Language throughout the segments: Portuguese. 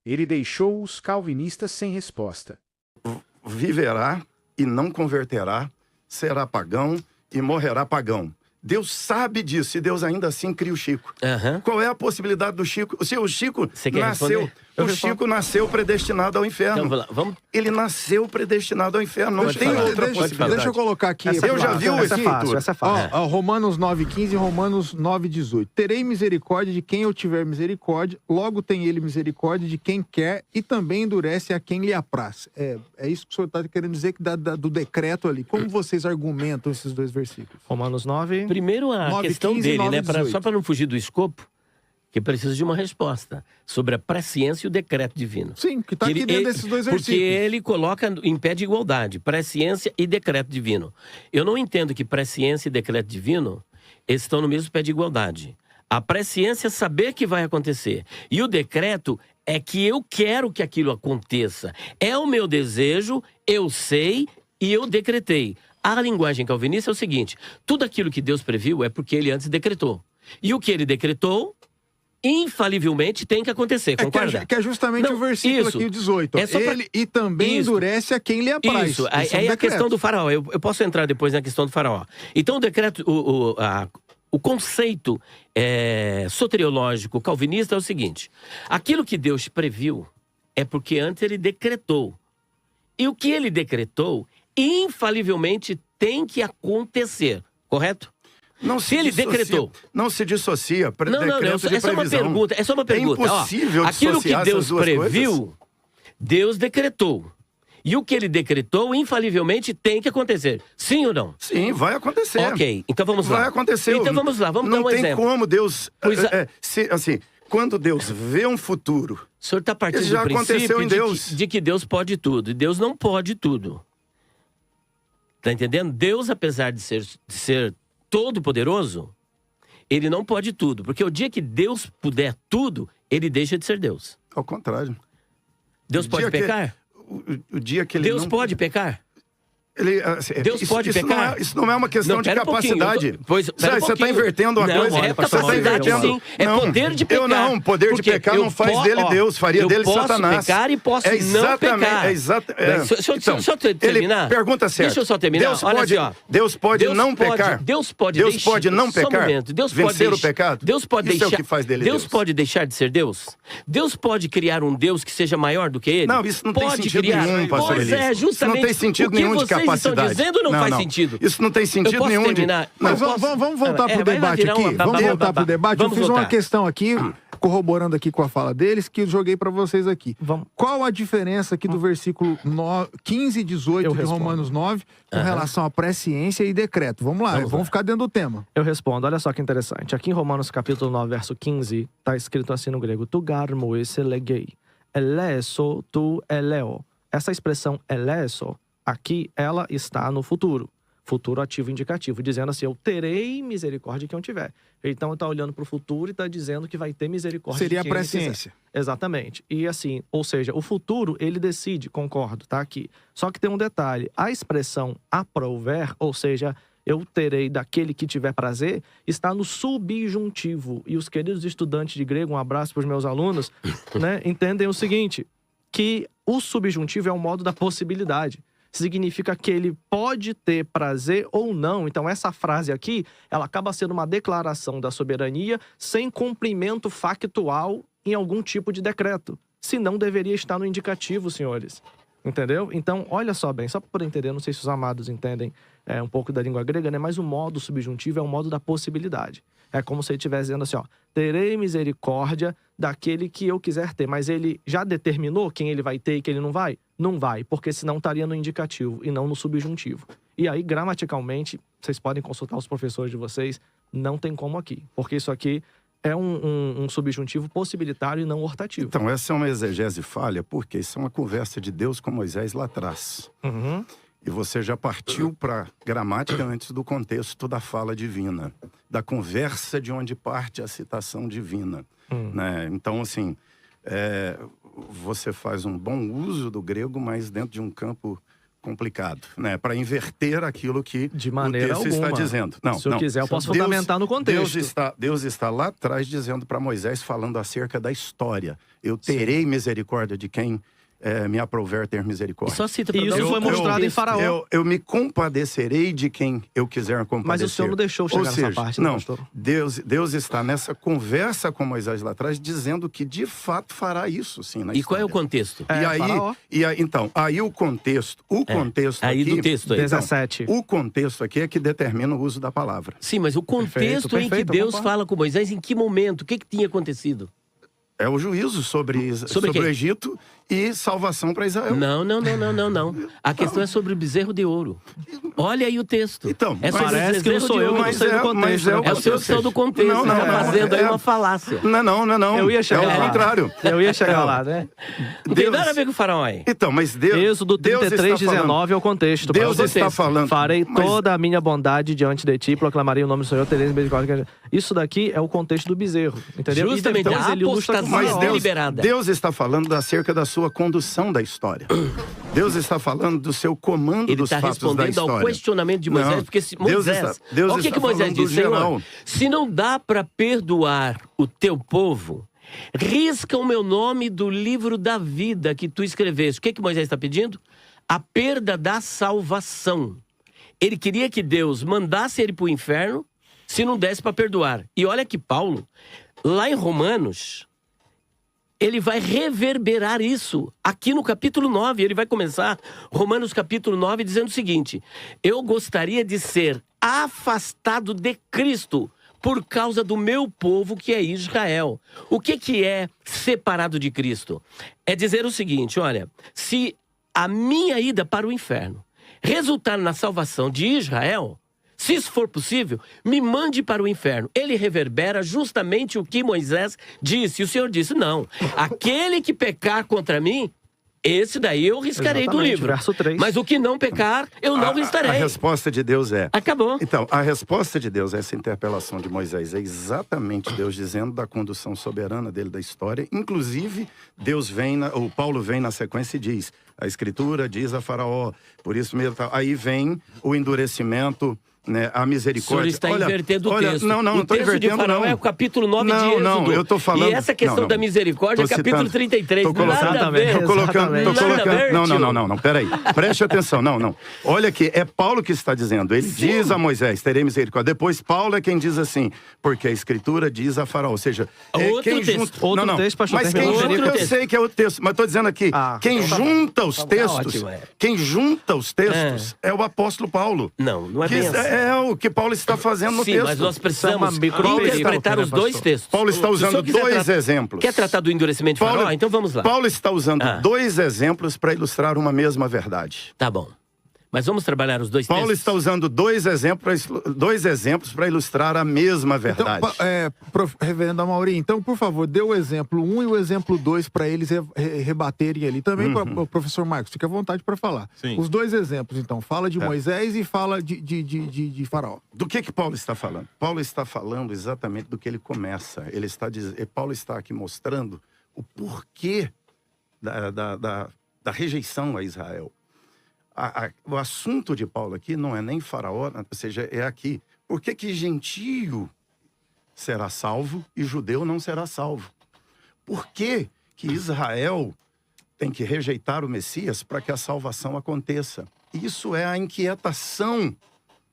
Ele deixou os calvinistas sem resposta. Viverá e não converterá, será pagão e morrerá pagão. Deus sabe disso e Deus ainda assim cria o Chico. Qual é a possibilidade do Chico? Se o Chico nasceu... O Chico nasceu predestinado ao inferno. Então, vamos... Ele nasceu predestinado ao inferno. Não tem outra possibilidade. Deixa eu colocar aqui. Eu já vi o Escritura. Essa é fácil. Romanos 9,15 e Romanos 9,18. Terei misericórdia de quem eu tiver misericórdia, logo tem ele misericórdia de quem quer e também endurece a quem lhe apraz. É isso que o senhor está querendo dizer que do decreto ali. Como vocês argumentam esses dois versículos? Romanos 9. Primeiro a 9, questão 15, dele, 9, né? Só para não fugir do escopo, que precisa de uma resposta sobre a presciência e o decreto divino. Sim, que está aqui dentro desses dois versículos. Porque ele coloca em pé de igualdade, presciência e decreto divino. Eu não entendo que presciência e decreto divino estão no mesmo pé de igualdade. A presciência é saber que vai acontecer. E o decreto é que eu quero que aquilo aconteça. É o meu desejo, eu sei e eu decretei. A linguagem calvinista é o seguinte: tudo aquilo que Deus previu é porque ele antes decretou. E o que ele decretou, infalivelmente tem que acontecer, concorda? Que é justamente o versículo aqui, o 18. Ele e também endurece a quem lhe apraz. Isso, aí a questão do faraó. Eu posso entrar depois na questão do faraó. Então o decreto, o conceito soteriológico calvinista é o seguinte: aquilo que Deus previu é porque antes ele decretou. E o que ele decretou, infalivelmente tem que acontecer, correto? Se ele decretou. Não se dissocia. É só uma pergunta. É só uma pergunta. É impossível aquilo que Deus previu, coisas. Deus decretou. E o que ele decretou, infalivelmente, tem que acontecer. Sim ou não? Sim, vai acontecer. Ok, então vamos lá. Vai acontecer. Então vamos lá, vamos dar um exemplo. Não tem como Deus... assim, quando Deus vê um futuro... O senhor está partindo do princípio de que Deus pode tudo. E Deus não pode tudo. Tá entendendo? Deus, apesar de ser todo-poderoso, ele não pode tudo. Porque o dia que Deus puder tudo, ele deixa de ser Deus. Ao contrário. Deus pode pecar? O dia que ele Deus pode pecar? Deus pode pecar? Isso não é uma questão de capacidade. Você está invertendo uma coisa. É capacidade, sim. É poder de pecar. Poder de pecar não faz dele Deus, faria dele Satanás. Eu posso pecar e posso não pecar. Deixa eu terminar. Pergunta certa. Deixa eu só terminar. Deus pode não pecar? Deus pode não pecar? Vencer o pecado? Deus pode deixar. Isso é o que faz dele Deus. Deus pode deixar de ser Deus? Deus pode criar um Deus que seja maior do que ele? Não, isso não tem sentido nenhum, pastor Elias. Pois é, justamente. Isso não tem sentido nenhum de capacidade. Estão dizendo não faz sentido. Isso não tem sentido nenhum. Mas vamos voltar pro debate aqui. Vamos voltar pro debate. Eu fiz uma questão aqui, corroborando aqui com a fala deles, que eu joguei pra vocês aqui. Qual a diferença aqui do versículo 15 e 18 de Romanos 9 com relação à presciência e decreto? Vamos lá, vamos ficar dentro do tema. Eu respondo, olha só que interessante. Aqui em Romanos capítulo 9, verso 15, tá escrito assim no grego: tu garmo esse legei, eleso tu eleo. Essa expressão eleso, aqui, ela está no futuro. Futuro ativo indicativo, dizendo assim: eu terei misericórdia de quem eu tiver. Então, está olhando para o futuro e está dizendo que vai ter misericórdia de quem Seria a presciência. Exatamente. E assim, ou seja, o futuro, ele decide, concordo, tá aqui. Só que tem um detalhe: a expressão aprouver, ou seja, eu terei daquele que tiver prazer, está no subjuntivo. E os queridos estudantes de grego, um abraço para os meus alunos, né, entendem o seguinte: que o subjuntivo é o modo da possibilidade. Significa que ele pode ter prazer ou não. Então, essa frase aqui, ela acaba sendo uma declaração da soberania sem cumprimento factual em algum tipo de decreto. Se não, deveria estar no indicativo, senhores. Entendeu? Então, olha só bem, só para poder entender, não sei se os amados entendem um pouco da língua grega, né? Mas o modo subjuntivo é o modo da possibilidade. É como se ele estivesse dizendo assim, ó: terei misericórdia daquele que eu quiser ter. Mas ele já determinou quem ele vai ter e quem ele não vai? Não vai, porque senão estaria no indicativo e não no subjuntivo. E aí, gramaticalmente, vocês podem consultar os professores de vocês, não tem como aqui. Porque isso aqui é um subjuntivo possibilitário e não hortativo. Então, essa é uma exegese falha, porque isso é uma conversa de Deus com Moisés lá atrás. E você já partiu para gramática antes do contexto da fala divina, da conversa de onde parte a citação divina. Né? Então, assim, você faz um bom uso do grego, mas dentro de um campo complicado, né? Para inverter aquilo que de maneira o texto alguma. está dizendo. Não, se eu quiser, eu posso fundamentar no contexto. Deus está lá atrás dizendo para Moisés, falando acerca da história. Eu terei misericórdia de quem me aprouver ter misericórdia. Só cita e isso foi mostrado em Faraó. Eu me compadecerei de quem eu quiser compadecer. Mas o senhor não deixou chegar nessa parte, não, pastor? Deus está nessa conversa com Moisés lá atrás, dizendo que de fato fará isso, sim, na história. E qual é o contexto? Então, aí o contexto aí aqui, do texto aí. 17. O contexto aqui é que determina o uso da palavra. Sim, mas o contexto em que Deus fala com Moisés, em que momento? O que tinha acontecido? É o juízo sobre o Egito e salvação para Israel. Não. A questão é sobre o bezerro de ouro. Olha aí o texto. Então, parece que não sou eu que não sei do contexto. É o seu que saiu do contexto. Não, fazendo aí uma falácia. Não. Eu ia chegar lá. É o contrário. Eu ia chegar lá, né? Não tem nada a ver com o faraó aí. Então, mas Deus... Êxodo 33, 19 é o contexto. Deus está falando... Farei toda a minha bondade diante de ti, proclamarei o nome do Senhor, terei misericórdia. Isso daqui é o contexto do bezerro, entendeu? Justamente, a apostasia deliberada. Deus está falando acerca da sua condução da história. Deus está falando do seu comando dos fatos da história. Ele está respondendo ao questionamento de Moisés, porque Moisés... Olha o que Moisés disse, Senhor, se não dá para perdoar o teu povo, risca o meu nome do livro da vida que tu escreveste. O que Moisés está pedindo? A perda da salvação. Ele queria que Deus mandasse ele para o inferno se não desse para perdoar. E olha que Paulo, lá em Romanos, ele vai reverberar isso. Aqui no capítulo 9, ele vai começar Romanos capítulo 9 dizendo o seguinte: eu gostaria de ser afastado de Cristo por causa do meu povo que é Israel. O que é separado de Cristo? É dizer o seguinte, olha, se a minha ida para o inferno resultar na salvação de Israel, se isso for possível, me mande para o inferno. Ele reverbera justamente o que Moisés disse. E o Senhor disse, não, aquele que pecar contra mim, esse daí eu riscarei do livro. Verso 3. Mas o que não pecar, eu não riscarei. A resposta de Deus é... Acabou. Então, a resposta de Deus a essa interpelação de Moisés é exatamente Deus dizendo da condução soberana dele da história. Inclusive, Paulo vem na sequência e diz, a Escritura diz a Faraó, por isso mesmo... Aí vem o endurecimento... Né, a misericórdia. O senhor está invertendo o texto. Não estou invertendo, de Faraó não. É o capítulo 9 de Êxodo. Não, eu estou falando... E essa questão da misericórdia é capítulo 33. Nada a ver. Estou colocando... Não, peraí. Preste atenção, não. Olha aqui, é Paulo que está dizendo. Ele diz a Moisés, terei misericórdia. Depois Paulo é quem diz assim, porque a Escritura diz a Faraó. Ou seja, outro quem texto. junta... Outro texto, pastor. Mas quem junta, eu sei que é outro texto, mas estou dizendo aqui, quem junta os textos, é o apóstolo Paulo. Não é bem assim. É o que Paulo está fazendo no texto. Mas nós precisamos interpretar os dois textos. Paulo está usando dois exemplos. Quer tratar do endurecimento de Faraó? Então vamos lá. Paulo está usando dois exemplos para ilustrar uma mesma verdade. Tá bom. Mas vamos trabalhar os dois textos. Paulo está usando dois exemplos para ilustrar a mesma verdade. Então, reverendo Amaury, então, por favor, dê o exemplo 1 e o exemplo 2 para eles rebaterem ali. Também, professor Marcos, fique à vontade para falar. Sim. Os dois exemplos, então. Fala de Moisés e fala de Faraó. Do que Paulo está falando? Paulo está falando exatamente do que ele começa. Paulo está aqui mostrando o porquê da rejeição a Israel. O assunto de Paulo aqui não é nem Faraó, ou seja, é aqui. Por que gentio será salvo e judeu não será salvo? Por que Israel tem que rejeitar o Messias para que a salvação aconteça? Isso é a inquietação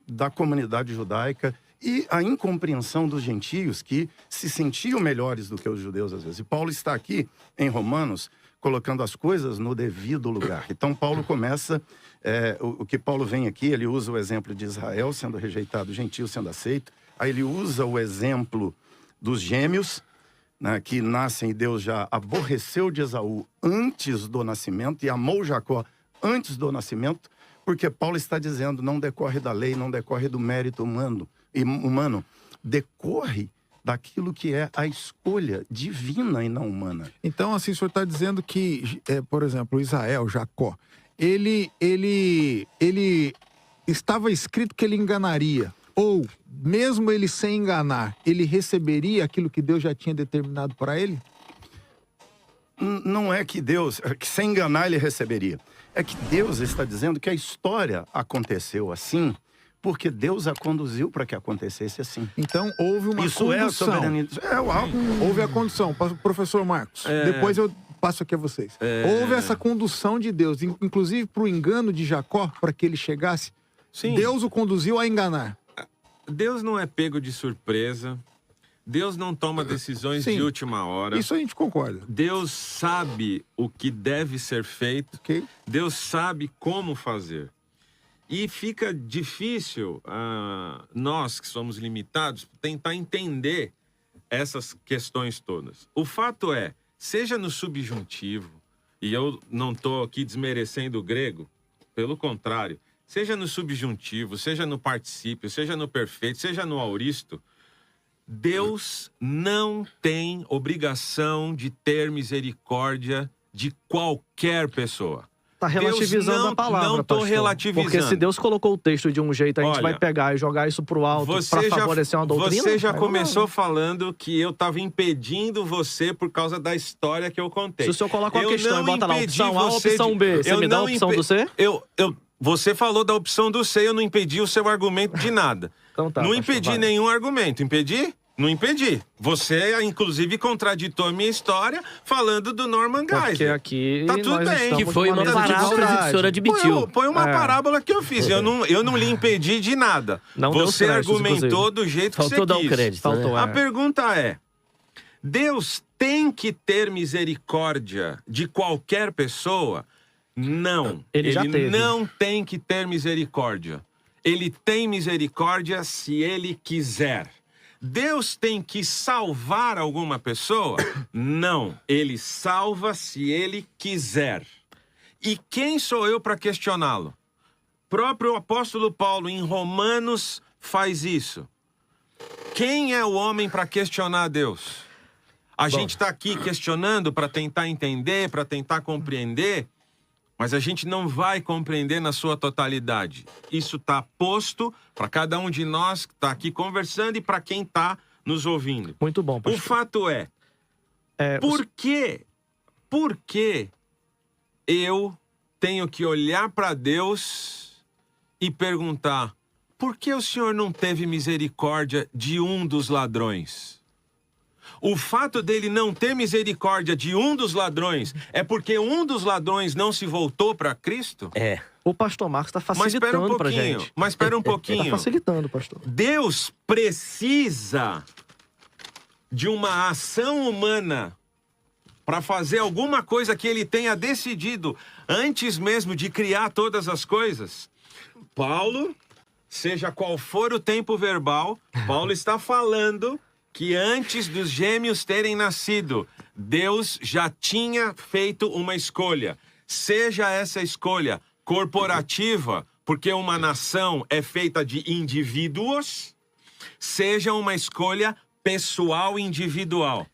da comunidade judaica e a incompreensão dos gentios que se sentiam melhores do que os judeus às vezes. E Paulo está aqui em Romanos colocando as coisas no devido lugar. Então Paulo começa... o que Paulo vem aqui, ele usa o exemplo de Israel sendo rejeitado, gentio sendo aceito. Aí ele usa o exemplo dos gêmeos, né, que nascem e Deus já aborreceu de Esaú antes do nascimento e amou Jacó antes do nascimento, porque Paulo está dizendo, não decorre da lei, não decorre do mérito humano, decorre daquilo que é a escolha divina e não humana. Então, assim, o senhor está dizendo que, por exemplo, Israel, Jacó, ele estava escrito que ele enganaria, ou mesmo ele sem enganar, ele receberia aquilo que Deus já tinha determinado para ele? Não é que Deus, que sem enganar ele receberia. É que Deus está dizendo que a história aconteceu assim, porque Deus a conduziu para que acontecesse assim. Então, houve uma Isso condução. é a soberania. Houve a condução. Professor Marcos, depois eu passo aqui a vocês. Houve essa condução de Deus, inclusive para o engano de Jacó, para que ele chegasse. Sim. Deus o conduziu a enganar. Deus não é pego de surpresa. Deus não toma decisões de última hora. Isso a gente concorda. Deus sabe o que deve ser feito. Okay. Deus sabe como fazer. E fica difícil nós, que somos limitados, tentar entender essas questões todas. O fato é, seja no subjuntivo, e eu não estou aqui desmerecendo o grego, pelo contrário, seja no subjuntivo, seja no particípio, seja no perfeito, seja no auristo, Deus não tem obrigação de ter misericórdia de qualquer pessoa. Tá relativizando a palavra, Não tô pastor. relativizando. Porque se Deus colocou o texto de um jeito, a gente vai pegar e jogar isso pro alto para favorecer uma doutrina? Você já começou falando que eu estava impedindo você por causa da história que eu contei. Se o senhor coloca uma questão e bota lá opção A ou opção B, você me dá a opção do C? Você falou da opção do C, eu não impedi o seu argumento de nada. Então tá, não pastor, impedi nenhum argumento. Impedi? Não impedi. Você, inclusive, contraditou a minha história falando do Norman Geisler. Porque aqui tá tudo bem. Que foi uma parábola que o senhor admitiu. Foi uma parábola que eu fiz. Eu não lhe impedi de nada. Não você créditos, argumentou inclusive. do jeito que Faltou você dar quis. o crédito. Faltou, né? A pergunta é, Deus tem que ter misericórdia de qualquer pessoa? Não. Ele já teve. Não tem que ter misericórdia. Ele tem misericórdia se ele quiser. Deus tem que salvar alguma pessoa? Não. Ele salva se ele quiser. E quem sou eu para questioná-lo? Próprio apóstolo Paulo, em Romanos, faz isso. Quem é o homem para questionar Deus? A gente está aqui questionando para tentar entender, para tentar compreender, mas a gente não vai compreender na sua totalidade. Isso está posto para cada um de nós que está aqui conversando e para quem está nos ouvindo. Muito bom, pastor. O fato é, por que eu tenho que olhar para Deus e perguntar, por que o Senhor não teve misericórdia de um dos ladrões? O fato dele não ter misericórdia de um dos ladrões é porque um dos ladrões não se voltou para Cristo? É. O pastor Marcos está facilitando pra gente. Mas espera um pouquinho. Está facilitando, pastor. Deus precisa de uma ação humana para fazer alguma coisa que ele tenha decidido antes mesmo de criar todas as coisas. Paulo, seja qual for o tempo verbal, Paulo está falando que antes dos gêmeos terem nascido, Deus já tinha feito uma escolha. Seja essa escolha corporativa, porque uma nação é feita de indivíduos, seja uma escolha pessoal individual.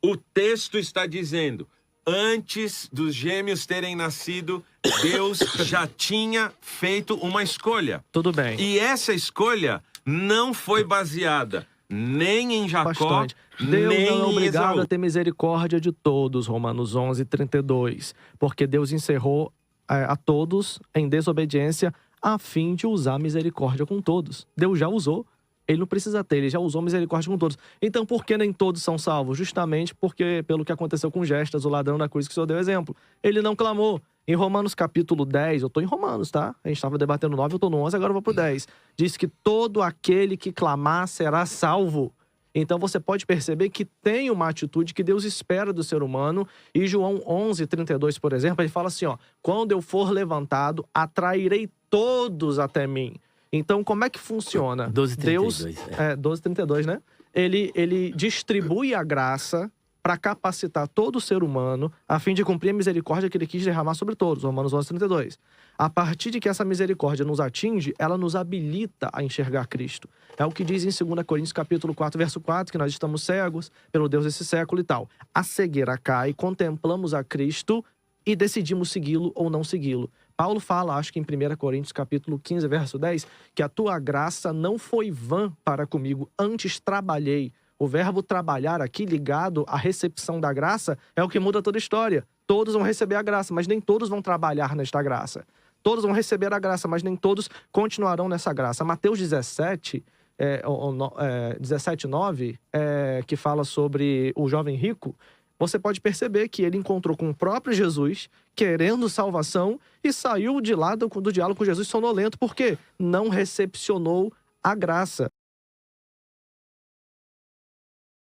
O texto está dizendo, antes dos gêmeos terem nascido, Deus já tinha feito uma escolha. Tudo bem. E essa escolha não foi baseada nem em Jacó, Deus nem não é obrigado Esaú. a ter misericórdia de todos, Romanos 11:32, porque Deus encerrou a todos em desobediência a fim de usar misericórdia com todos. Deus já usou, ele não precisa ter, ele já usou misericórdia com todos. Então, por que nem todos são salvos? Justamente porque, pelo que aconteceu com Gestas, o ladrão da cruz que o senhor deu exemplo. Ele não clamou. Em Romanos capítulo 10, eu tô em Romanos, tá? A gente estava debatendo 9, eu tô no 11, agora eu vou pro 10. Diz que todo aquele que clamar será salvo. Então você pode perceber que tem uma atitude que Deus espera do ser humano. E João 11:32, por exemplo, ele fala assim, ó, quando eu for levantado, atrairei todos até mim. Então, como é que funciona? 12:32, Deus, 12:32, né? Ele distribui a graça para capacitar todo o ser humano a fim de cumprir a misericórdia que ele quis derramar sobre todos, Romanos 11:32. A partir de que essa misericórdia nos atinge, ela nos habilita a enxergar Cristo. É o que diz em 2 Coríntios capítulo 4, verso 4, que nós estamos cegos pelo Deus desse século e tal. A cegueira cai, contemplamos a Cristo e decidimos segui-lo ou não segui-lo. Paulo fala, acho que em 1 Coríntios capítulo 15, verso 10, que a tua graça não foi vã para comigo, antes trabalhei O verbo trabalhar aqui ligado à recepção da graça é o que muda toda a história. Todos vão receber a graça, mas nem todos vão trabalhar nesta graça. Todos vão receber a graça, mas nem todos continuarão nessa graça. Mateus 17, 17:9, que fala sobre o jovem rico, você pode perceber que ele encontrou com o próprio Jesus, querendo salvação, e saiu de lá do diálogo com Jesus sonolento, porque não recepcionou a graça.